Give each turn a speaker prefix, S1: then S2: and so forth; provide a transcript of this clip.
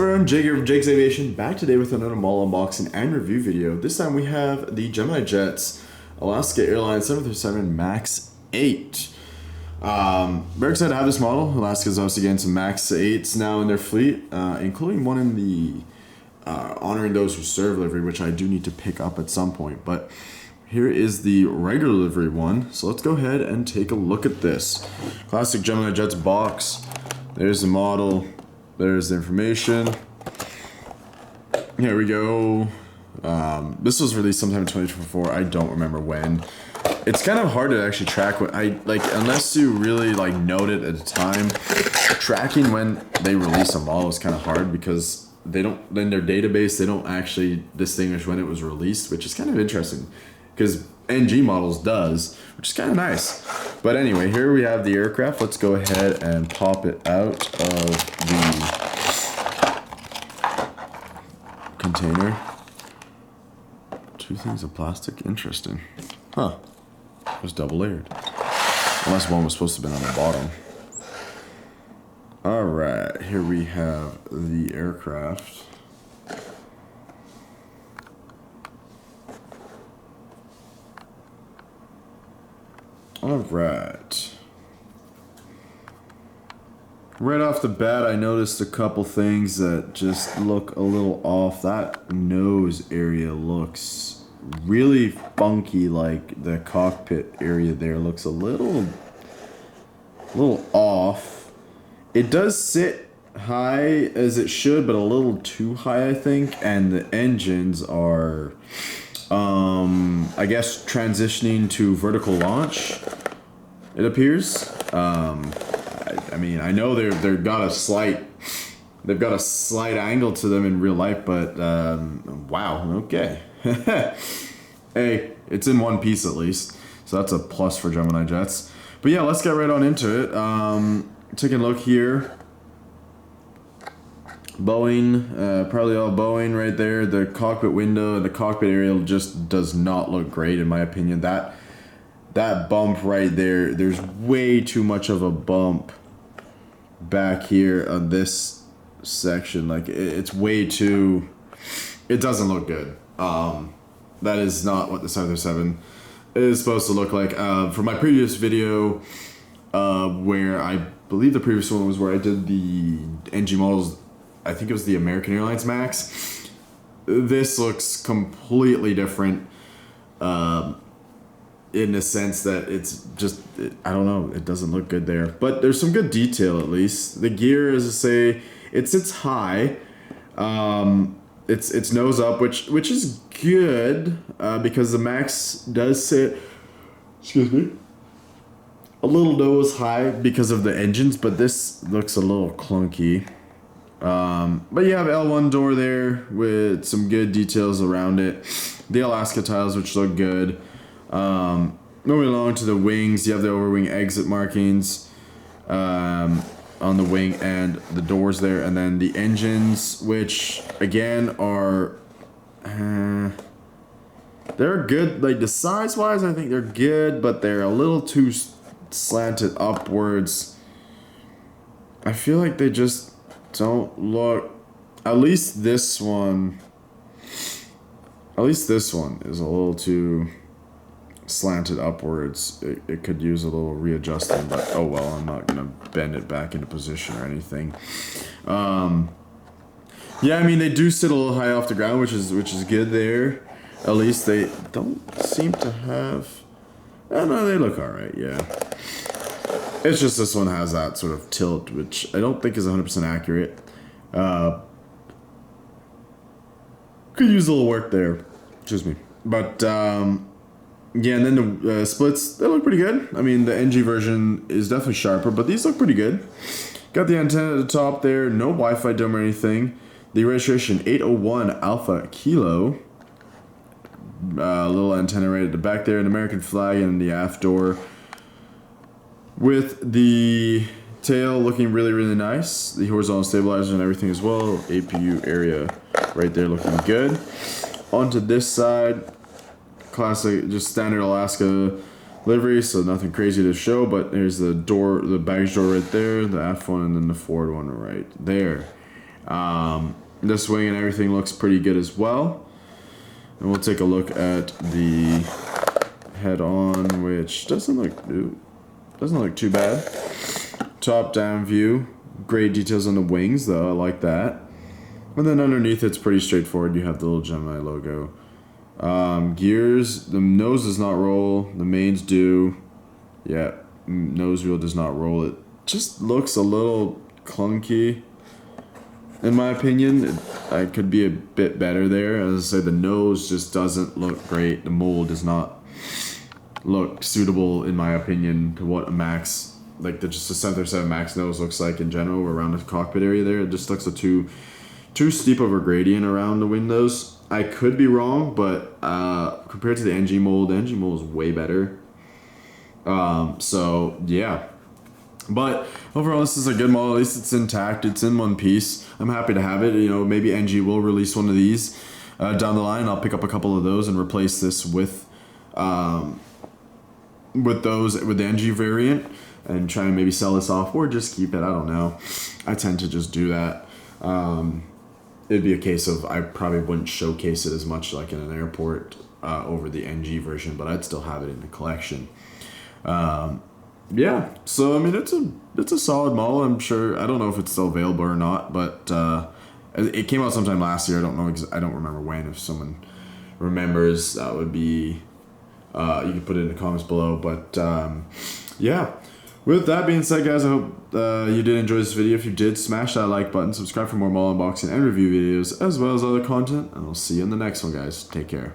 S1: Everyone, Jake here from Jake's Aviation, back today with another mall unboxing and review video. This time we have the GeminiJets Alaska Airlines 737 MAX 8. Very excited to have this model. Alaska's obviously getting some MAX 8s now in their fleet, including one in the honoring those who serve livery, which I do need to pick up at some point. But here is the regular livery one. So let's go ahead and take a look at this. Classic GeminiJets box. There's the model. There's the information. Here we go. This was released sometime in 2024. I don't remember when. It's kind of hard to actually track what I like unless you really like note it at the time. Tracking when they release a model is kind of hard because they don't, in their database, they don't actually distinguish when it was released, which is kind of interesting because NG models does, which is kind of nice. But anyway, here we have the aircraft. Let's go ahead and pop it out of the container. Two things of plastic. Interesting. Huh. It was double layered. Unless one was supposed to have been on the bottom. Alright, here we have the aircraft. Alright. Right off the bat, I noticed a couple things that just look a little off. That nose area looks really funky, like the cockpit area there looks a little off. It does sit high as it should, but a little too high, I think. And the engines are, I guess, transitioning to vertical launch, it appears. I mean, I know they've got a slight angle to them in real life, but wow, okay. Hey, it's in one piece at least, so that's a plus for GeminiJets. But yeah, let's get right on into it. Taking a look here. Boeing, probably all Boeing right there. The cockpit window and the cockpit area just does not look great in my opinion. That bump right there, there's way too much of a bump back here on this section. Like it's way too, it doesn't look good. That is not what the 737 is supposed to look like. For my previous video, where I believe the previous one was where I did the NG models, I think it was the American Airlines MAX. This looks completely different, in the sense that it's just, I don't know, it doesn't look good there. But there's some good detail at least. The gear, as I say, it sits high. It's nose up, which is good, because the MAX does sit, excuse me, a little nose high because of the engines, but this looks a little clunky. But you have L1 door there with some good details around it. The Alaska tiles, which look good. Moving along to the wings, you have the overwing exit markings on the wing and the doors there, and then the engines, which again are they're good. Like the size wise, I think they're good, but they're a little too slanted upwards. I feel like they just don't look, at least this one is a little too slanted upwards. It could use a little readjusting, but oh well, I'm not gonna bend it back into position or anything. Yeah, I mean they do sit a little high off the ground, which is good there. At least they don't seem to have, oh no, they look alright, yeah. It's just this one has that sort of tilt, which I don't think is 100% accurate. Could use a little work there, excuse me. But yeah, and then the splits, they look pretty good. I mean, the NG version is definitely sharper, but these look pretty good. Got the antenna at the top there, no Wi-Fi dome or anything. The registration 801 Alpha Kilo. Little antenna right at the back there, an American flag and the aft door. With the tail looking really, really nice. The horizontal stabilizer and everything as well. APU area right there looking good. Onto this side. Classic, just standard Alaska livery, so nothing crazy to show, but there's the door, the baggage door right there, the aft one, and then the forward one right there. This wing and everything looks pretty good as well. And we'll take a look at the head-on, which doesn't look too bad. Top-down view, great details on the wings though, I like that. And then underneath it's pretty straightforward. You have the little Gemini logo. Gears, the nose does not roll, the mains do. Yeah, nose wheel does not roll. It just looks a little clunky. In my opinion, it could be a bit better there. As I say, the nose just doesn't look great. The mold does not look suitable, in my opinion, to what a Max, like just a 737 Max nose looks like in general around the cockpit area there. It just looks too steep of a gradient around the windows. I could be wrong, but compared to the NG mold is way better. So yeah. But overall, this is a good model. At least it's intact. It's in one piece. I'm happy to have it. You know, maybe NG will release one of these down the line. I'll pick up a couple of those and replace this with the NG variant and try and maybe sell this off or just keep it. I don't know. I tend to just do that. It'd be a case of I probably wouldn't showcase it as much like in an airport over the NG version, but I'd still have it in the collection. Yeah, so I mean it's a solid model. I'm sure, I don't know if it's still available or not, but it came out sometime last year. I don't know. I don't remember when. If someone remembers, that would be you can put it in the comments below. But yeah. With that being said, guys, I hope you did enjoy this video. If you did, smash that like button, subscribe for more model unboxing and review videos, as well as other content, and I'll see you in the next one, guys. Take care.